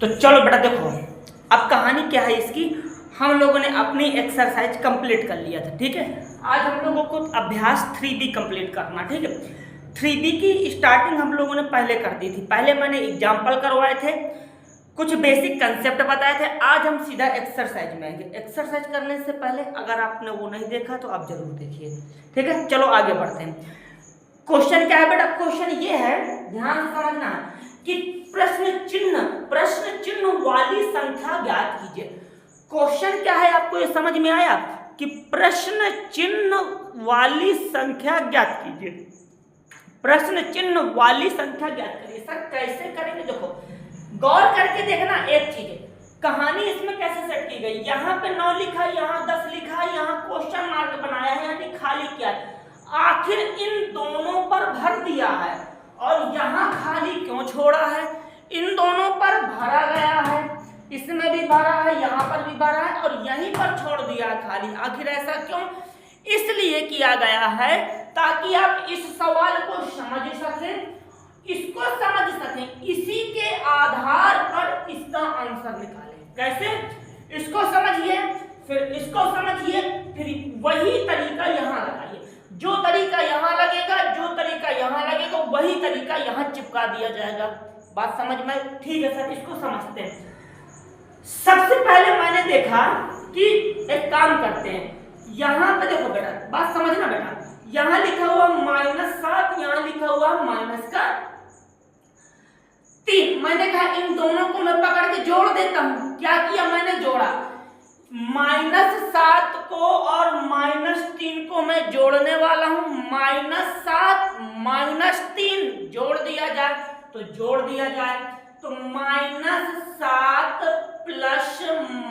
तो चलो बेटा देखो, अब कहानी क्या है इसकी। हम लोगों ने अपनी एक्सरसाइज कंप्लीट कर लिया था, ठीक है। आज हम लोगों को अभ्यास 3B कंप्लीट करना, ठीक है। 3B की स्टार्टिंग हम लोगों ने पहले कर दी थी। पहले मैंने एग्जाम्पल करवाए थे, कुछ बेसिक कंसेप्ट बताए थे। आज हम सीधा एक्सरसाइज में आएंगे। एक्सरसाइज करने से पहले अगर आपने वो नहीं देखा तो आप जरूर देखिए, ठीक है। चलो आगे बढ़ते हैं। क्वेश्चन क्या है बेटा? क्वेश्चन ये है, ध्यान से समझना कि प्रश्न चिन्ह वाली संख्या ज्ञात कीजिए। क्वेश्चन क्या है आपको ये समझ में आया कि प्रश्न चिन्ह वाली संख्या ज्ञात कीजिए। प्रश्न चिन्ह वाली संख्या ज्ञात करिए। सर कैसे करेंगे? देखो गौर करके देखना एक चीज है, कहानी इसमें कैसे सेट की गई। यहाँ पे 9 लिखा, यहाँ 10 लिखा, यहाँ क्वेश्चन मार्क बनाया है, यानी खाली किया है। आखिर इन दोनों पर भर दिया है और यहाँ खाली क्यों छोड़ा है? इन दोनों पर भरा गया है, इसमें भी भरा है, यहाँ पर भी भरा है और यहीं पर छोड़ दिया है खाली। आखिर ऐसा क्यों? इसलिए किया गया है ताकि आप इस सवाल को समझ सकें, इसको समझ सकें, इसी के आधार पर इसका आंसर निकालें। कैसे? इसको समझिए, फिर इसको समझिए, फिर वही तरीका यहाँ लगाइए। जो तरीका यहाँ लगेगा, जो तरीका यहाँ लगेगा, वही तरीका यहाँ चिपका दिया जाएगा। बात समझ में? ठीक है सर, इसको समझते हैं। सबसे पहले मैंने देखा कि एक काम करते हैं, यहाँ पे देखो बेटा, बात समझना बेटा, यहाँ लिखा हुआ -7, यहाँ लिखा हुआ -3। मैंने कहा इन दोनों को मैं पकड़ के जोड़ देता हूं। क्या किया मैंने? जोड़ा। -7 को और -3 को मैं जोड़ने वाला हूं। -7 -3 जोड़ दिया जाए तो जोड़ दिया जाए तो -7 प्लस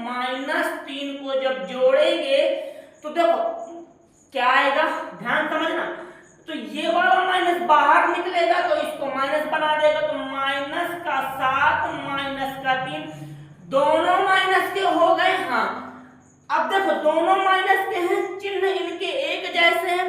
-3 को जब जोड़ेंगे तो देखो क्या आएगा, ध्यान समझना। तो ये वाला माइनस बाहर निकलेगा तो इसको माइनस बना देगा, तो -7 -3 दोनों माइनस के हो गए। हाँ, अब देखो दोनों माइनस के हैं, चिन्ह इनके एक जैसे हैं।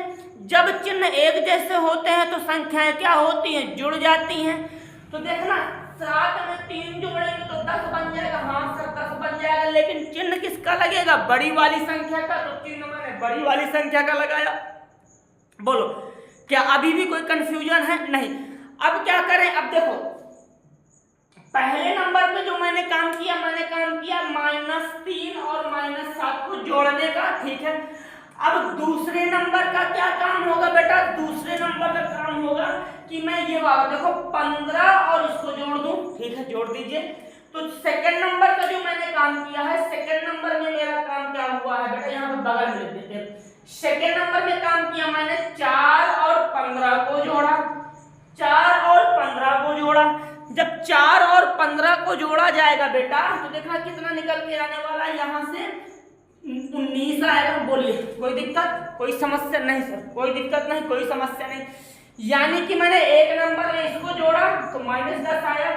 जब चिन्ह एक जैसे होते हैं तो संख्याएं क्या होती हैं? जुड़ जाती हैं। तो देखना 7 में 3 जोड़ेंगे तो 10 बन जाएगा। हाँ सर 10 बन जाएगा, लेकिन चिन्ह किसका लगेगा? बड़ी वाली संख्या का। तो चिन्ह मैंने बड़ी वाली संख्या का लगाया। बोलो क्या अभी भी कोई कंफ्यूजन है? नहीं। अब क्या करें? अब देखो पहले नंबर पे जो मैंने काम किया -3 और -7 को जोड़ने का, ठीक है। अब दूसरे नंबर का क्या काम होगा बेटा? दूसरे नंबर का काम होगा कि मैं ये वाला देखो 15 और इसको जोड़ दूं, ठीक है, जोड़ दीजिए। तो सेकंड नंबर का जो मैंने काम किया है, सेकंड नंबर में मेरा काम क्या हुआ है बेटा? यहाँ पे बगल में लिख देते हैं। सेकंड नंबर में काम किया मैंने 4 और 15 को जोड़ा, 4 और 15 को जोड़ा। जब 4 और 15 को जोड़ा जाएगा बेटा तो देखना कितना निकल के आने वाला है, यहाँ से 19 आएगा। बोलिए कोई दिक्कत, कोई समस्या? नहीं सर, कोई दिक्कत नहीं, कोई समस्या नहीं। यानी कि मैंने एक नंबर में इसको जोड़ा तो -10 आया,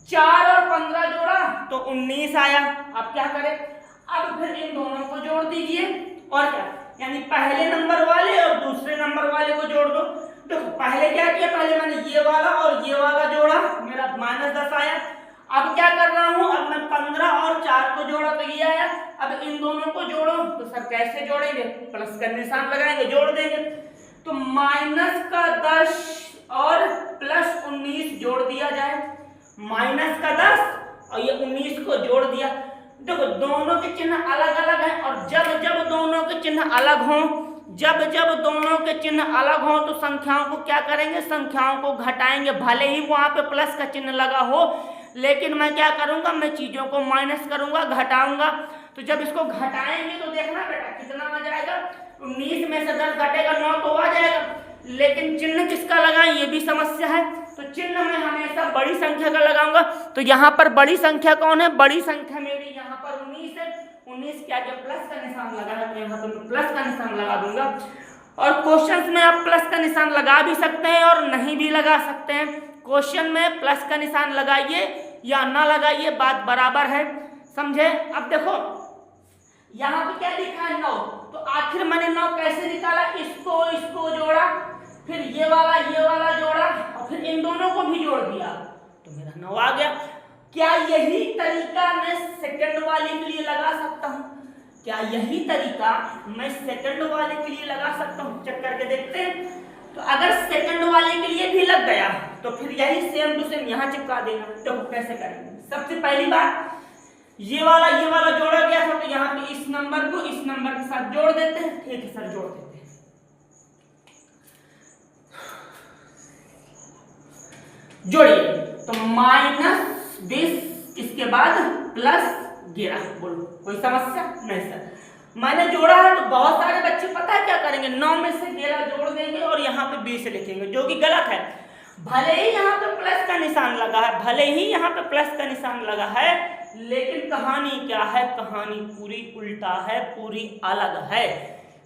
4 और 15 जोड़ा तो 19 आया। अब क्या करें? अब फिर इन दोनों को जोड़ दीजिए और क्या, यानी पहले नंबर वाले और दूसरे नंबर वाले को जोड़ दो। देखो पहले क्या किया, पहले मैंने ये वाला और ये वाला जोड़ा, मेरा -10 आया। अब क्या कर रहा हूं? अब मैं 15 और 4 को जोड़ा तो ये आया। अब इन दोनों को जोड़ो तो सर कैसे जोड़ेंगे? प्लस का निशान लगाएंगे, जोड़ देंगे। तो -10 और +19 जोड़ दिया जाए। -10 और ये 19 को जोड़ दिया। देखो दोनों के चिन्ह अलग अलग हैं और जब जब दोनों के चिन्ह अलग हों, जब जब दोनों के चिन्ह अलग हों तो संख्याओं को क्या करेंगे? संख्याओं को घटाएंगे। भले ही वहां पे प्लस का चिन्ह लगा हो, लेकिन मैं क्या करूंगा? मैं चीजों को माइनस करूंगा, घटाऊंगा। तो जब इसको घटाएंगे तो देखना बेटा कितना आ जाएगा? 19 में से 10 घटेगा 9 तो आ जाएगा, लेकिन चिन्ह किसका लगाएं ये भी समस्या है। तो चिन्ह मैं हमेशा बड़ी संख्या का लगाऊंगा। तो यहाँ पर बड़ी संख्या कौन है? बड़ी संख्या मेरी यहाँ पर 19 है। 19 क्या जब प्लस का निशान लगा है तो यहाँ पर प्लस का निशान लगा दूंगा। और क्वेश्चंस में आप प्लस का निशान लगा भी सकते हैं और नहीं भी लगा सकते हैं। क्वेश्चन में प्लस का निशान लगाइए या ना लगाइए, बात बराबर है, समझे? अब देखो यहाँ पे क्या लिखा है? 9। तो आखिर मैंने 9 कैसे निकाला? इसको जोड़ा, फिर ये वाला जोड़ा और फिर इन दोनों को भी जोड़ दिया तो मेरा 9 आ गया। क्या यही तरीका मैं सेकंड वाले के लिए लगा सकता हूं? क्या यही तरीका मैं सेकंड वाले के लिए लगा सकता हूं? चेक करके देखते हैं। तो अगर सेकंड वाले के लिए भी लग गया तो फिर यही सेम टू सेम यहां चिपका देना। तो कैसे करेंगे? सबसे पहली बात, ये वाला जोड़ा गया था तो यहाँ पे इस नंबर को इस नंबर के साथ जोड़ देते हैं। ठीक है सर, जोड़ देते हैं। जोड़िए तो -20 इसके बाद +11। बोलो कोई समस्या? नहीं सर, मैंने जोड़ा है तो बहुत सारे बच्चे पता है क्या करेंगे, 9 में से 11 जोड़ देंगे और यहाँ पे 20 लिखेंगे, जो कि गलत है। भले ही यहाँ पे प्लस का निशान लगा है, भले ही यहाँ पे प्लस का निशान लगा है, लेकिन कहानी क्या है? कहानी पूरी उल्टा है, पूरी अलग है।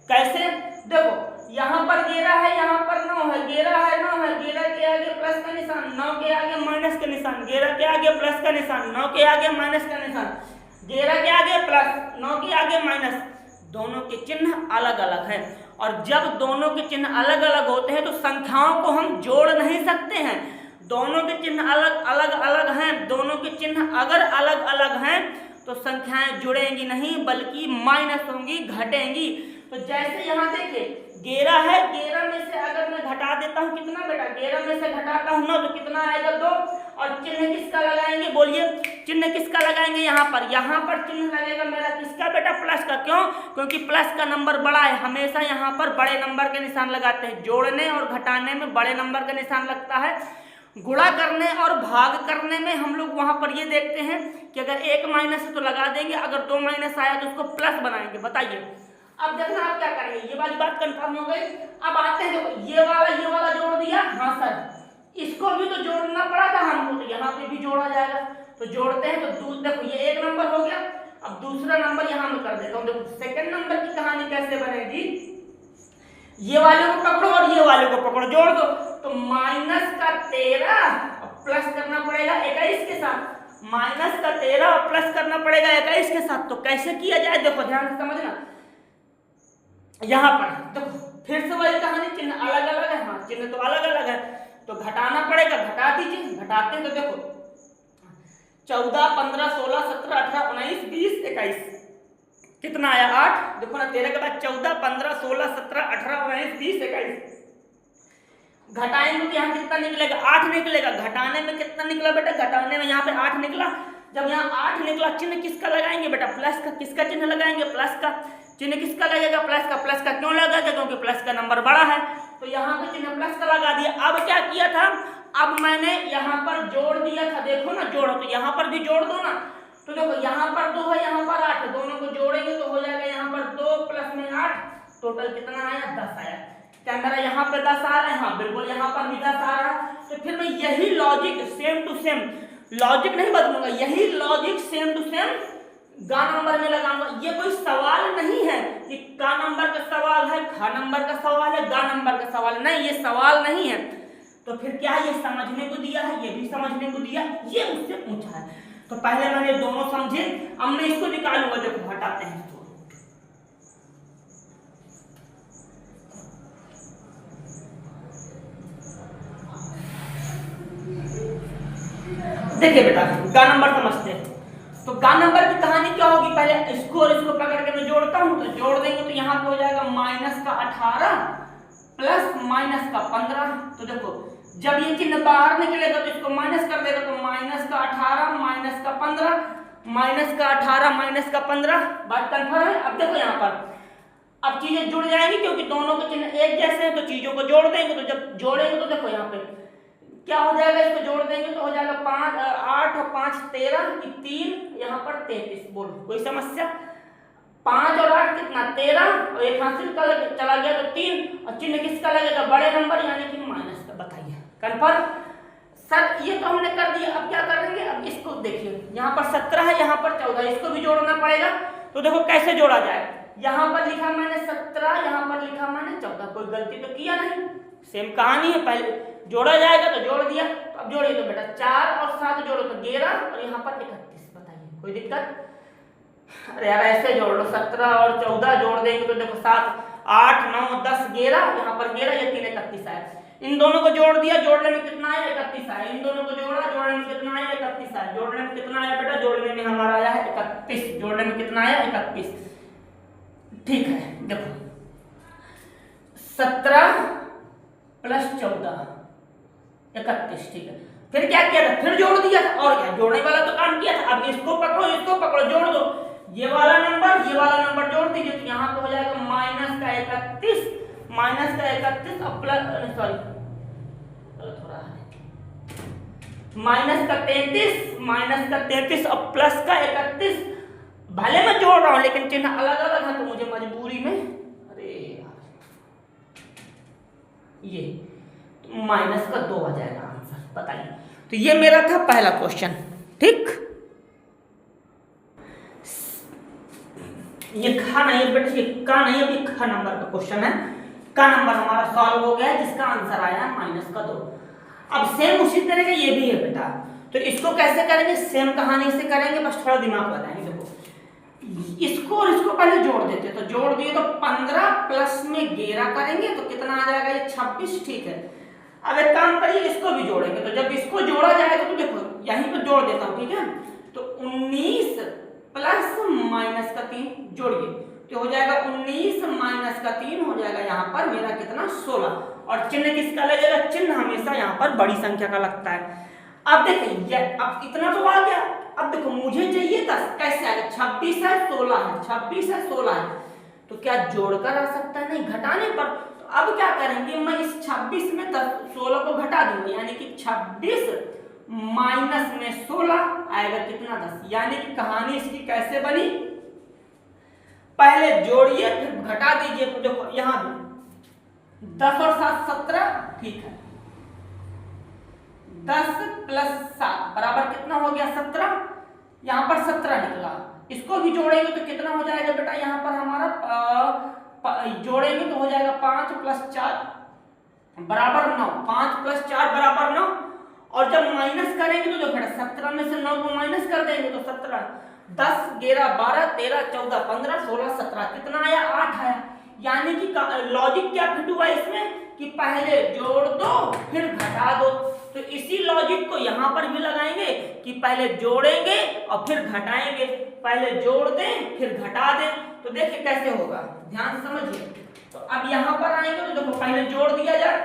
कैसे? देखो यहाँ पर 11 है, यहाँ पर 9 है, 11 है 9 है, 11 के आगे प्लस का निशान, 9 के आगे माइनस का निशान, 11 के आगे प्लस का निशान, 9 के आगे माइनस का निशान, 11 के आगे प्लस, 9 के आगे माइनस। दोनों के चिन्ह अलग अलग हैं, और जब दोनों के चिन्ह अलग अलग होते हैं तो संख्याओं को हम जोड़ नहीं सकते हैं। दोनों के चिन्ह अलग हैं, दोनों के चिन्ह अगर अलग अलग हैं तो संख्याएं जुड़ेंगी नहीं बल्कि माइनस होंगी, घटेंगी। तो जैसे यहाँ देखिए 11 है, 11 में से अगर मैं घटा देता हूँ कितना बेटा, 11 में से घटाता हूँ 9 तो कितना आएगा 2। और चिन्ह किसका लगाएंगे? बोलिए चिन्ह किसका लगाएंगे? यहाँ पर चिन्ह लगेगा मेरा किसका बेटा? प्लस का। क्यों? क्योंकि प्लस का नंबर बड़ा है, हमेशा यहाँ पर बड़े नंबर के निशान लगाते हैं। जोड़ने और घटाने में बड़े नंबर का निशान लगता है, गुणा करने और भाग करने में हम लोग वहां पर ये देखते हैं कि अगर 1 माइनस है तो लगा देंगे, अगर 2 माइनस आया तो उसको प्लस बनाएंगे। बताइए अब देखना आप क्या करेंगे। ये वाली बात कंफर्म हो गई। अब आते हैं, देखो ये वाला जोड़ दिया। हाँ सर, इसको भी तो जोड़ना पड़ा था हमको, तो यहाँ पे भी जोड़ा जाएगा। तो जोड़ते हैं तो देखो ये एक नंबर हो गया। अब दूसरा नंबर यहाँ में कर देता हूँ। देखो सेकंड नंबर की कहानी कैसे बनेगी, ये वाले को पकड़ो और ये वाले को पकड़ो, जोड़ दो। तो -13 प्लस करना पड़ेगा 21 के साथ, -13 प्लस करना पड़ेगा 21 के साथ। तो कैसे किया जाए? देखो ध्यान से समझना। यहाँ पर देखो फिर से वही कहानी, चिन्ह अलग अलग है। हाँ चिन्ह तो अलग अलग है, तो घटाना पड़ेगा, घटा दीजिए। घटाते हैं तो देखो 14 15 16 17 18 19 20 21 कितना आया? 8। देखो ना 13 के बाद 14 15 16 17 18 19 20 21 घटाएंगे तो यहाँ कितना निकलेगा? 8 निकलेगा। घटाने में कितना निकला बेटा? घटाने में यहाँ पे 8 निकला। जब यहाँ 8 निकला, चिन्ह किसका लगाएंगे बेटा? प्लस का। किसका चिन्ह लगाएंगे? प्लस का। चिन्ह किसका लगेगा? प्लस का। प्लस का क्यों लगेगा? क्योंकि प्लस का नंबर बड़ा है, तो यहाँ पे चिन्ह प्लस का लगा दिया। अब क्या किया था? अब मैंने यहाँ पर जोड़ दिया था। देखो ना जोड़ो, तो यहाँ पर भी जोड़ दो ना। तो देखो यहाँ पर 2 है, यहाँ पर 8 है, दोनों को जोड़ेंगे तो हो जाएगा यहाँ पर 2 प्लस में 8, टोटल कितना आया? 10 आया। क्या मेरा यहाँ पे 10 आ रहा है? हाँ बिल्कुल, यहाँ पर भी 10 आ रहा है। तो फिर मैं यही logic same to same, logic नहीं बदलूंगा, यही लॉजिक सेम टू सेम गा नंबर में लगाऊंगा। ये कोई सवाल नहीं है कि का नंबर का सवाल है, खा नंबर का सवाल है, गा नंबर का सवाल है। नहीं, ये सवाल नहीं है। तो फिर क्या ये समझने को दिया है, ये भी समझने को दिया, ये मुझसे पूछा है। तो पहले मैंने दोनों समझे, अब मैं इसको निकालूंगा। देखो हटाते हैं इसको। देखिए बेटा गा नंबर समझते हैं। तो गा नंबर की कहानी क्या होगी? पहले इसको और इसको पकड़ के मैं जोड़ता हूं, तो जोड़ देंगे तो यहाँ पे हो जाएगा -18 प्लस -15। तो देखो जब ये चिन्ह बाहर निकलेगा तो इसको माइनस कर देगा, तो -18 -15 -18 -15। बात कंफर्म है? अब देखो यहाँ पर अब चीजें जुड़ जाएंगी, क्योंकि दोनों के चिन्ह एक जैसे हैं, तो चीजों को जोड़ देंगे। तो जब जोड़ेंगे तो देखो यहाँ पे क्या हो जाएगा? इसको जोड़ देंगे तो हो जाएगा 5 8 और 5 13 की 3, यहाँ पर 33। बोलो कोई समस्या? 5 और 8 कितना? 13, और एक हासिल का चला गया तो 3, और चिन्ह किसका लगेगा? बड़े नंबर यानी कि माइनस का। बताइए कंफर्म? सर ये तो हमने कर दिया, अब क्या करेंगे? अब इसको देखिए, यहाँ पर 17 है, यहाँ पर 14, इसको भी जोड़ना पड़ेगा। तो देखो कैसे जोड़ा जाए। यहाँ पर लिखा मैंने 17, यहाँ पर लिखा मैंने 14, कोई गलती तो किया नहीं। सेम कहानी है, पहले जोड़ा जाएगा तो जोड़ दिया। तो अब जोड़िए तो बेटा 4 और 7 जोड़ो तो 11, और यहाँ पर 31। बताइए कोई दिक्कत? अरे यार ऐसे जोड़ लो, 17 और 14 जोड़ देंगे तो देखो 7 8 9 10 11, यहाँ पर 11, ये 3 31 आया। इन दोनों को जोड़ दिया, जोड़ने में कितना आया? 31 आया। इन दोनों को जोड़ा, जोड़ने में कितना आया? 31 आया। जोड़ने में कितना जोड़ने में हमारा आया है 31, जोड़ने में कितना आया 31। ठीक है, देखो 17 प्लस 14 31। ठीक है, फिर क्या किया था, फिर जोड़ दिया था, और क्या जोड़ने वाला तो काम किया था। अब इसको पकड़ो जोड़ दो, ये वाला नंबर जोड़ दीजिए, तो यहाँ पे हो जाएगा माइनस का 31 और प्लस, सॉरी थोड़ा माइनस का 33 और प्लस का 31। भले मैं जोड़ रहा हूं लेकिन चिन्ह अलग अलग है, तो मुझे मजबूरी में, अरे ये तो माइनस का 2 आ जाएगा आंसर, बताइए। तो ये मेरा था पहला क्वेश्चन। ठीक, ये खा नहीं बेटा, ये का नहीं, अभी ख नंबर का क्वेश्चन है। का नंबर हमारा सॉल्व हो गया है, जिसका आंसर आया माइनस का 2। अब सेम उसी तरह का ये भी है बेटा, तो इसको कैसे करेंगे, सेम कहानी से करेंगे, बस थोड़ा दिमाग लगाएंगे। देखो इसको और इसको पहले जोड़ देते, तो जोड़ दिए तो 15 प्लस में 11 करेंगे तो कितना आ जाएगा, ये 26। ठीक है, अब एक काम करिए, इसको भी जोड़ेंगे, तो जब इसको जोड़ा जाएगा तो देखो यहीं पर जोड़ देता हूं। ठीक है, तो 19 प्लस माइनस का 3 जोड़िए, तो हो जाएगा 19 माइनस का 3 हो जाएगा यहाँ पर मेरा कितना 16। और चिन्ह किसका लगेगा, चिन्ह हमेशा यहाँ पर बड़ी संख्या का लगता है। अब देखिए अब इतना तो आ गया, अब देखो मुझे चाहिए था कैसे आएगा, 26 है 16 है, 26 है 16 है, तो क्या जोड़कर आ सकता है, नहीं घटाने पर। तो अब क्या करेंगे, मैं इस 26 में 16 को घटा दूंगा, यानी कि 26 माइनस में 16 आएगा कितना 10। यानी कि कहानी इसकी कैसे बनी, पहले जोड़िए फिर घटा दीजिए। तो देखो यहां भी 10 और 7 17। ठीक है, 10 प्लस 7 बराबर कितना हो गया 17, यहां पर 17 निकला। इसको भी जोड़ेंगे तो कितना हो जाएगा बेटा, यहां पर हमारा जोड़ेंगे तो हो जाएगा 5 प्लस 4 बराबर 9, 5 प्लस 4 बराबर 9। और जब माइनस करेंगे तो देखो 17 में से 9 को माइनस कर देंगे तो 17, 10 11 12 13 14 15 16 17 कितना आया 8 आया। यानी कि लॉजिक क्या फिट हुआ इसमें कि पहले जोड़ दो फिर घटा दो। तो इसी लॉजिक को यहाँ पर भी लगाएंगे कि पहले जोड़ेंगे और फिर घटाएंगे, पहले जोड़ दें फिर घटा दें। तो देखिए कैसे होगा, ध्यान से समझिए। तो अब यहाँ पर आएंगे तो देखो पहले जोड़ दिया जाए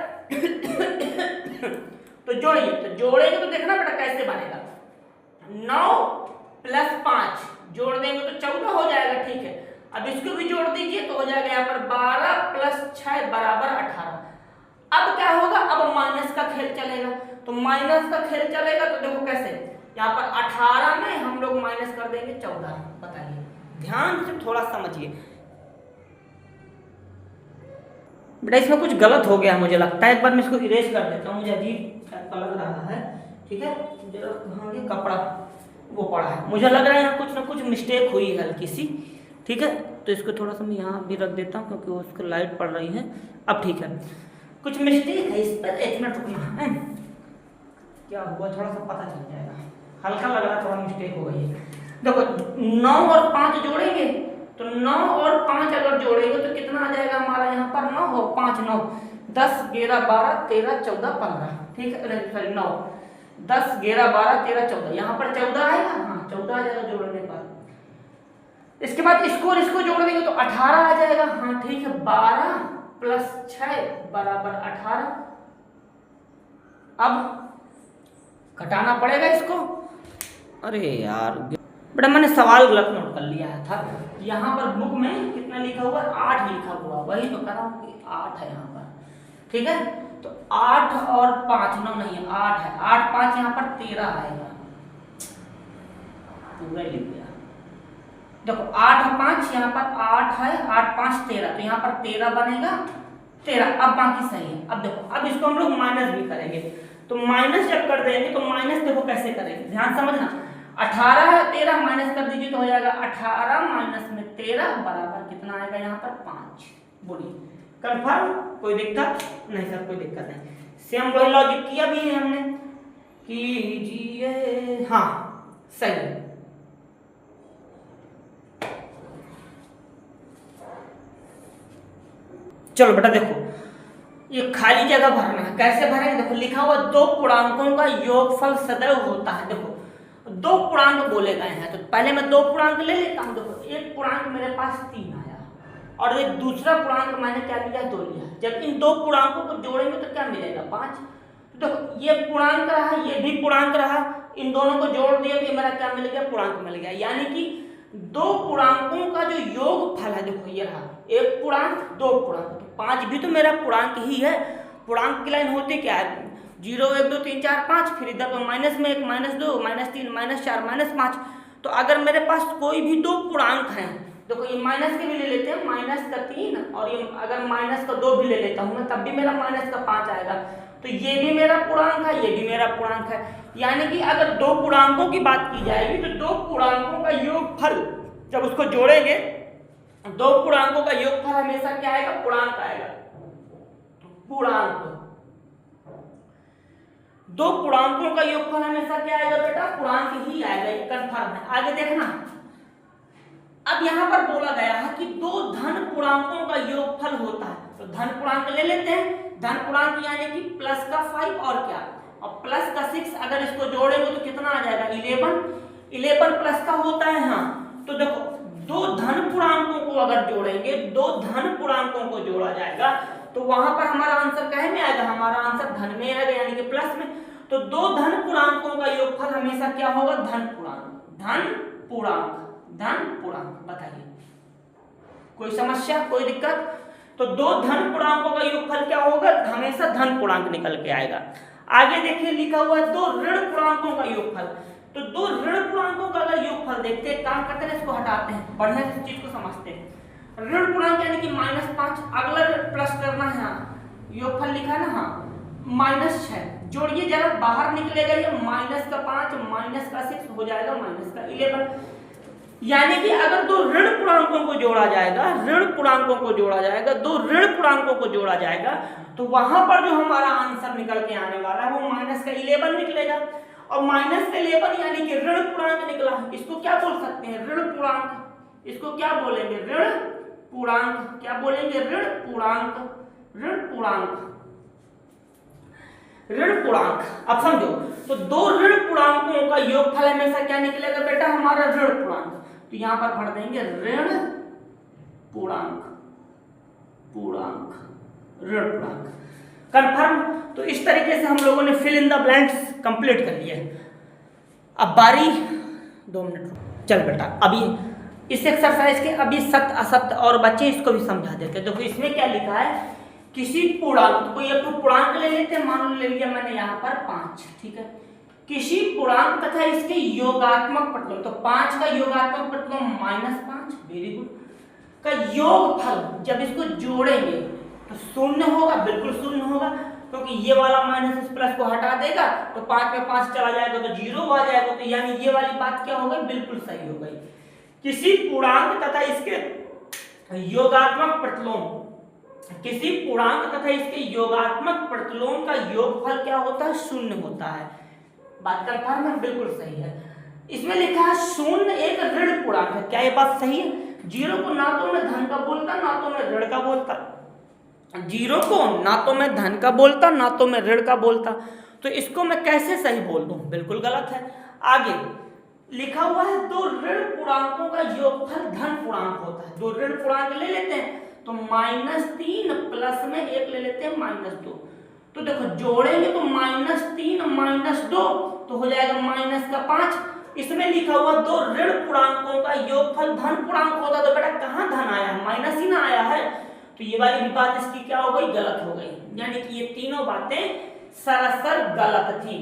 तो जोड़िए, तो जोड़ेंगे तो देखना बेटा कैसे बनेगा, 9 प्लस 5 जोड़ देंगे तो 14 हो जाएगा। ठीक है, अब इसको भी जोड़ दीजिए तो हो जाएगा यहाँ पर 12 प्लस 6 बराबर 18। अब क्या होगा, अब माइनस का खेल चलेगा, तो माइनस का खेल चलेगा तो देखो कैसे, यहाँ पर 18 में हम लोग माइनस कर देंगे 14। बताइए, ध्यान से थोड़ा समझिए बेटा, इसमें कुछ गलत हो गया मुझे लगता है। एक बार मैं इसको इरेज कर देता हूँ, मुझे अजीब लग रहा है। ठीक है, जरा कहाँ ये कपड़ा वो पड़ा है, मुझे लग रहा है यहाँ कुछ ना कुछ मिस्टेक हुई है हल्की सी। ठीक है, तो इसको थोड़ा सा मैं यहाँ भी रख देता हूँ क्योंकि उसको लाइट पड़ रही है। अब ठीक है, कुछ मिस्टेक है इस पर, एक मिनट रुकना है, क्या हुआ थोड़ा सा पता चल जाएगा। हल्का लग रहा, थोड़ा मिस्टेक हो गई है। देखो 9 और 5 जोड़ेंगे तो 9 और 5 अगर जोड़ेंगे तो कितना आ जाएगा हमारा, यहाँ पर 9 हो 5 9 10 11 12 13 14 15। ठीक है, सॉरी 9 10 11 12 13 14, यहाँ पर 14 आएगा। हाँ 14 आ जाएगा जोड़ने पर। इसके बाद इसको और इसको जोड़ देंगे तो 18 आ जाएगा। हाँ ठीक है, 12 प्लस 6 बराबर 18। अब घटाना पड़ेगा इसको। अरे यार बेटा मैंने सवाल गलत नोट कर लिया था, यहाँ पर बुक में कितना लिखा हुआ 8 लिखा हुआ, वही तो कर रहा हूँ कि 8 है यहाँ पर। ठीक है, तो 8 और 5 9 नहीं है, 8 है, 8 5 यहाँ पर 13 आएगा, पूरा लिख दिया। देखो 8 और 5 यहाँ पर 8 है, 8 5 13, तो यहाँ पर 13 बनेगा 13। अब बाकी सही है। अब देखो, अब इसको हम लोग माइनस भी करेंगे, तो माइनस जब कर देंगे तो माइनस देखो कैसे करेंगे, ध्यान समझना। 18 है 13 माइनस कर दीजिए तो हो जाएगा 18 माइनस में 13 बराबर कितना आएगा यहाँ पर 5। बोलिए कंफर्म, कोई दिक्कत नहीं सर, कोई दिक्कत नहीं। सेम वही लॉजिक किया भी है हमने, कीजिए। हाँ सही है। चलो बेटा देखो, ये खाली जगह भरना है, कैसे भरेंगे देखो, लिखा हुआ 2 पूर्णांकों का योगफल सदैव होता है। देखो दो पूर्णांक बोले गए हैं, तो पहले मैं दो पूर्णांक ले लेता हूँ। देखो एक पूर्णांक मेरे पास 3 आया और एक दूसरा पूर्णांक मैंने क्या लिया, 2 लिया। जब इन दो पूर्णांकों को जोड़ेंगे तो क्या मिलेगा, 5। तो देखो ये पूर्णांक रहा, ये भी पूर्णांक रहा, इन दोनों को जोड़ दिया तो मेरा क्या मिल गया, पूर्णांक मिल गया। यानी कि दो पूर्णांकों का जो योगफल है, देखो ये रहा, एक पूर्णांक दो पूर्णांक, तो 5 भी तो मेरा पूर्णांक ही है। पूर्णांक की लाइन होती क्या है, 0 1 2 3 4 5, फिर इधर पर माइनस में 1 -2 -3 -4 -5। तो अगर मेरे पास कोई भी दो पूर्णांक हैं, देखो ये माइनस के भी ले लेते हैं, -3, और ये अगर -2 भी ले लेता हूँ मैं, तब भी मेरा -5 आएगा। तो ये भी मेरा पूर्णांक है, ये भी मेरा पूर्णांक है। यानी कि अगर दो पूर्णांकों की बात की जाएगी तो दो पूर्णांकों का योगफल जब उसको जोड़ेंगे, दो पूर्णांकों का योगफल हमेशा क्या आएगा, पूर्णांक आएगा। पूर्णांक, दो पूर्णांकों का योगफल हमेशा क्या आएगा बेटा, पूर्णांक ही आएगा, ये कंफर्म है। आगे देखना, अब यहाँ पर बोला गया है कि दो धन पूर्णांकों का योगफल होता है, तो धन पूर्णांक ले लेते हैं। धन पूर्णांक यानी कि प्लस का 5 और क्या, और प्लस का 6, अगर इसको जोड़ेंगे तो कितना आ जाएगा, 11 प्लस का होता है। हाँ, तो देखो दो धन पूर्णांकों को अगर जोड़ेंगे, दो धन पूर्णांकों को जोड़ा जाएगा तो वहां पर हमारा आंसर कहे में आएगा, हमारा आंसर धन में आएगा, यानी कि प्लस में। तो दो धन पूर्णांकों का योगफल हमेशा क्या होगा, धन पूर्णांक। धन पूर्णांक, धन पूर्णांक, बताइए कोई समस्या, कोई दिक्कत? तो दो धन पूर्णांकों का योगफल क्या होगा, हमेशा धन पूर्णांक निकल के आएगा। आगे देखिए लिखा हुआ है दो ऋण पूर्णांकों का योगफल। तो दो ऋण पूर्णांकों का अगर योगफल देखते हैं, काम करते हैं, इसको हटाते हैं, बढ़िया से चीज को समझते हैं। ऋण पूर्णांक यानी कि -5, अगला प्लस करना है, योगफल लिखा है ना, हाँ, -6 जोड़िए जरा, बाहर निकलेगा ये -5 -6 हो जाएगा -11। यानी कि अगर दो ऋण पूर्णांकों को जोड़ा जाएगा, ऋण पूर्णांकों को जोड़ा जाएगा, दो ऋण पूर्णांकों को जोड़ा जाएगा, तो वहां पर जो हमारा आंसर निकल के आने वाला है वो -11 निकलेगा। और -11 यानी कि ऋण पूर्णांक निकला, इसको क्या बोल सकते हैं, ऋण पूर्णांक। इसको क्या बोलेंगे, ऋण पूर्णांक। क्या बोलेंगे, ऋण पूर्णांक, ऋण पूर्णांक, ऋण पूर्णांक। अब समझो, तो दो ऋण पूर्णांकों का योगफल हमेशा क्या निकलेगा बेटा, हमारा ऋण पूर्णांक। तो यहां पर भर देंगे ऋण पूर्णांक, पूर्णांक, ऋण पूर्णांक, कंफर्म। तो इस तरीके से हम लोगों ने fill in the blanks complete कर लिया। अब बारी 2 मिनट चल बेटा, अभी इस एक्सरसाइज के अभी सत्य असत्य और बच्चे इसको भी समझा देते। देखो इसमें क्या लिखा है, किसी पूर्णांक, कोई एक पूर्णांक ले लेते हैं, मान लो ले लिया मैंने यहाँ पर 5, ठीक है। किसी पूर्णांक तथा इसके योगात्मक प्रतिलोम, तो 5 का योगात्मक प्रतिलोम -5, वेरी गुड, का योगफल जब इसको जोड़ेंगे तो शून्य होगा, बिल्कुल शून्य होगा, क्योंकि ये वाला माइनस इस प्लस को हटा देगा तो 5 में 5 चला जाएगा तो 0 आ जाएगा। तो यानी ये वाली बात क्या हो गई, बिल्कुल सही हो गई। किसी पूर्णांक तथा इसके योगात्मक प्रतिलोम, किसी पूर्णांक तथा इसके योगात्मक प्रतिलोम का योगफल क्या होता है, शून्य होता है। बात कंफर्म है, बिल्कुल सही है। इसमें लिखा है शून्य एक ऋण पूर्णांक है, क्या ये बात सही है? 0 को ना तो मैं धन का बोलता, ना तो मैं ऋण का बोलता, 0 को ना तो मैं धन का बोलता, ना तो मैं ऋण का बोलता, तो इसको मैं कैसे सही बोल दूं, बिल्कुल गलत है। आगे लिखा हुआ है दो ऋण पूर्णांकों का योगफल धन पूर्णांक होता है। दो ऋण पूर्णांक ले लेते हैं, तो -3 प्लस में 1 ले लेते हैं -2, तो देखो जोड़ेंगे तो -3 -2 तो हो जाएगा -5। इसमें लिखा हुआ दो ऋण पूर्णांकों का योगफल धन पूर्णांक होता, तो बेटा कहाँ धन आया है, माइनस ही ना आया है, तो ये वाली भी बात इसकी क्या हो गई, गलत हो गई। यानी कि ये तीनों बातें सरासर गलत थी।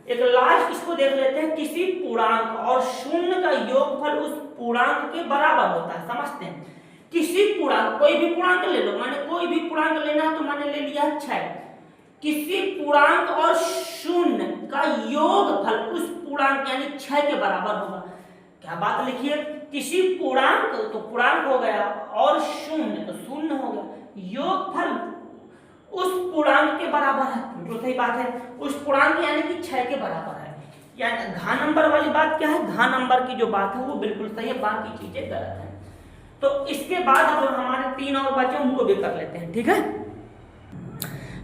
एक लास्ट इसको देख लेते हैं, किसी पूर्णांक और शून्य का योगफल उस पूर्णांक के बराबर होता है। समझते हैं, किसी पूर्णांक, कोई भी पूर्णांक ले लो, मैंने कोई भी पूर्णांक लेना तो मैंने ले लिया 6। किसी पूर्णांक और शून्य का योगफल उस पूर्णांक यानी 6 के बराबर होगा। क्या बात लिखी है, किसी पूर्णांक तो पूर्णांक हो गया और शून्य तो शून्य हो गया, योगफल उस पूर्णांक के बराबर है, जो सही बात है, उस पूर्णांक यानी कि 6 के बराबर है। यानी घा नंबर वाली बात क्या है, घा नंबर की जो बात है वो बिल्कुल सही है, बाकी चीजें गलत है। तो इसके बाद अब हमारे 3 और बचे उनको भी कर लेते हैं, ठीक है।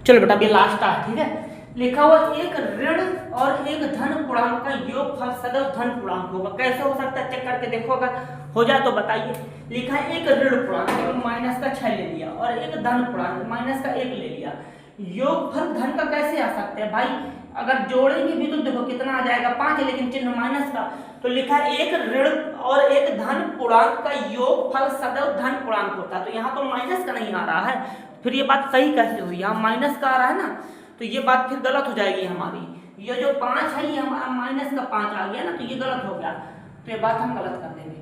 चलो बेटा अभी लास्ट है, ठीक है। लिखा हुआ एक ऋण और एक धन पूर्णांक का योगफल सदैव धन पूर्णांक होगा। कैसे हो सकता है चेक करके देखो, अगर हो जाए तो बताइए। लिखा है एक ऋण पूर्णांक माइनस का 6 ले लिया और एक धन पूर्णांक माइनस का 1 ले लिया, योगफल धन का कैसे आ सकता है भाई? अगर जोड़ेंगे भी तो देखो कितना आ जाएगा 5 है, लेकिन चिन्ह माइनस का। तो लिखा है एक ऋण और एक धन पूर्णांक का योगफल सदैव धन पूर्णांक होता है। तो यहाँ तो माइनस का नहीं आ रहा है, फिर ये बात सही कैसे हुई? यहाँ माइनस का आ रहा है ना, तो ये बात फिर गलत हो जाएगी हमारी। ये जो 5 है ये हमारा माइनस का 5 आ गया ना, तो ये गलत हो गया, तो ये बात हम गलत कर देंगे।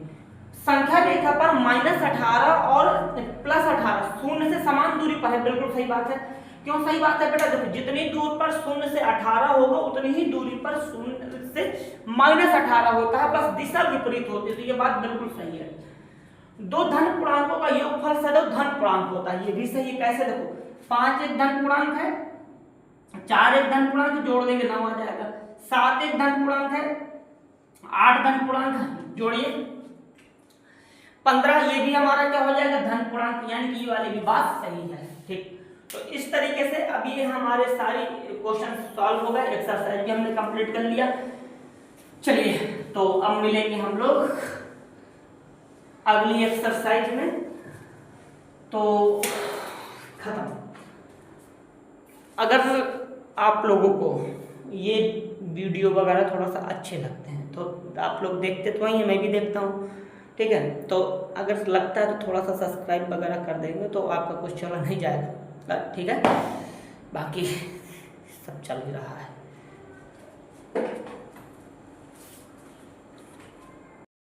संख्या रेखा पर -18 और +18 शून्य से समान दूरी पर है, बिल्कुल सही बात है। क्यों सही बात है बेटा? देखो जितनी दूर पर शून्य से 18 होगा उतनी ही दूरी पर शून्य से -18 होता है, बस दिशा विपरीत होती है, तो ये बात बिल्कुल सही है। दो धन पूर्णांकों का योगफल सदैव धन पूर्णांक होता है, ये भी सही है। कैसे? देखो 5 एक धन पूर्णांक है, 4 एक धन पूर्णांक जोड़ देंगे 9 आ जाएगा, 7 एक धन पूर्णांक है, 8 धन पूर्णांक जोड़िए 15, ये भी हमारा क्या हो जाएगा धन पूर्णांक, यानी कि ये वाली भी बात सही है। ठीक, तो इस तरीके से अब ये हमारे सारी क्वेश्चन सॉल्व हो गए, एक्सरसाइज भी हमने कंप्लीट कर लिया। चलिए तो अब मिलेंगे हम लोग अगली एक्सरसाइज में, तो खत्म। अगर आप लोगों को ये वीडियो वगैरह थोड़ा सा अच्छे लगते हैं तो आप लोग देखते तो ही, मैं भी देखता हूँ, ठीक है। तो अगर लगता है तो थोड़ा सा सब्सक्राइब वगैरह कर देंगे तो आपका कुछ चला नहीं जाएगा, ठीक है। बाकी सब चल रहा है।